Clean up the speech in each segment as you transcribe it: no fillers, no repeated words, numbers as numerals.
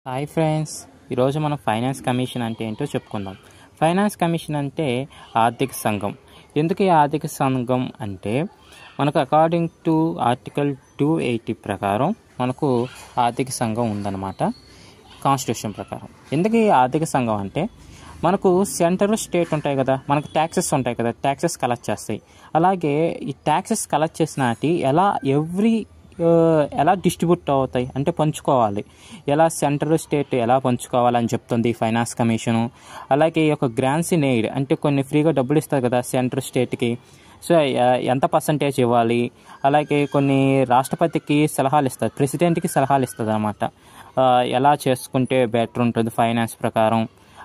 Hi friends, ఈరోజు మనం finance commission అంటే ఏంటో చెప్పుకుందాం. ఫైనాన్స్ కమిషన్ అంటే ఆర్థిక సంఘం. ఎందుకు ఈ ఆర్థిక సంఘం అంటే మనకు అకార్డింగ్ టు ఆర్టికల్ 280 ప్రకారం మనకు ఆర్థిక సంఘం ఉందన్నమాట, కాన్స్టిట్యూషన్ ప్రకారం. ఎందుకు ఈ ఆర్థిక సంఘం అంటే మనకు సెంటర్ స్టేట్ ఉంటాయి కదా, మనకు ట్యాక్సెస్ ఉంటాయి కదా, ట్యాక్సెస్ కలెక్ట్ చేస్తాయి. అలాగే ఈ ట్యాక్సెస్ కలెక్ట్ చేసినటి ఎలా డిస్ట్రిబ్యూట్ అవుతాయి అంటే పంచుకోవాలి, ఎలా సెంట్రల్ స్టేట్ ఎలా పంచుకోవాలని చెప్తుంది ఫైనాన్స్ కమిషను. అలాగే ఈ యొక్క గ్రాంట్స్ ఇన్ ఎయిడ్ అంటే కొన్ని ఫ్రీగా డబ్బులు ఇస్తారు కదా సెంట్రల్ స్టేట్కి, సో ఎంత పర్సంటేజ్ ఇవ్వాలి. అలాగే కొన్ని రాష్ట్రపతికి సలహాలు ఇస్తారు, ప్రెసిడెంట్కి సలహాలు ఇస్తుంది అన్నమాట, ఎలా చేసుకుంటే బెటర్ ఉంటుంది ఫైనాన్స్ ప్రకారం.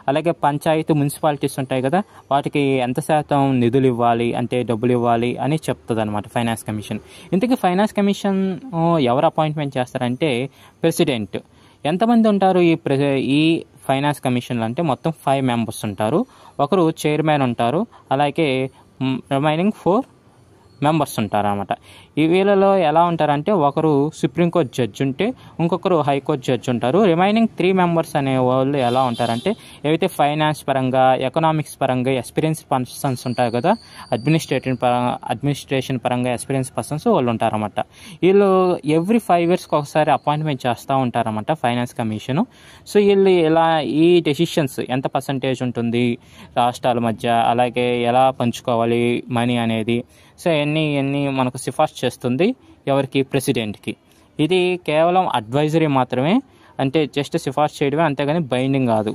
అలాగే పంచాయతీ మున్సిపాలిటీస్ ఉంటాయి కదా, వాటికి ఎంత శాతం నిధులు ఇవ్వాలి అంటే డబ్బులు ఇవ్వాలి అని చెప్తుంది అనమాట ఫైనాన్స్ కమిషన్. ఇంతకీ ఫైనాన్స్ కమిషన్ ఎవరు అపాయింట్మెంట్ చేస్తారంటే ప్రెసిడెంట్. ఎంతమంది ఉంటారు ఈ ఫైనాన్స్ కమిషన్లో అంటే మొత్తం 5 మెంబర్స్ ఉంటారు. ఒకరు చైర్మన్ ఉంటారు, అలాగే రిమైనింగ్ 4 మెంబర్స్ ఉంటారు అనమాట. ఈ వీళ్ళలో ఎలా ఉంటారంటే ఒకరు సుప్రీంకోర్టు జడ్జి ఉంటే ఇంకొకరు హైకోర్టు జడ్జి ఉంటారు. రిమైనింగ్ 3 మెంబర్స్ అనే వాళ్ళు ఎలా ఉంటారంటే ఏవైతే ఫైనాన్స్ పరంగా ఎకనామిక్స్ పరంగా ఎక్స్పీరియన్స్ పర్సన్స్ ఉంటారు కదా, అడ్మినిస్ట్రేషన్ పరంగా ఎక్స్పీరియన్స్ పర్సన్స్ వాళ్ళు ఉంటారన్నమాట. వీళ్ళు ఎవ్రీ 5 ఇయర్స్కి ఒకసారి అపాయింట్మెంట్ చేస్తూ ఉంటారన్నమాట ఫైనాన్స్ కమిషను. సో వీళ్ళు ఇలా ఈ డెసిషన్స్ ఎంత పర్సంటేజ్ ఉంటుంది రాష్ట్రాల మధ్య, అలాగే ఎలా పంచుకోవాలి మనీ అనేది, సో ఇవన్నీ మనకు సిఫార్సు చేస్తుంది ఎవరికి, ప్రెసిడెంట్కి. ఇది కేవలం అడ్వైజరీ మాత్రమే, అంటే జస్ట్ సిఫార్సు చేయడమే, అంతేగాని బైండింగ్ కాదు.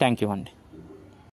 థ్యాంక్ యూ అండి.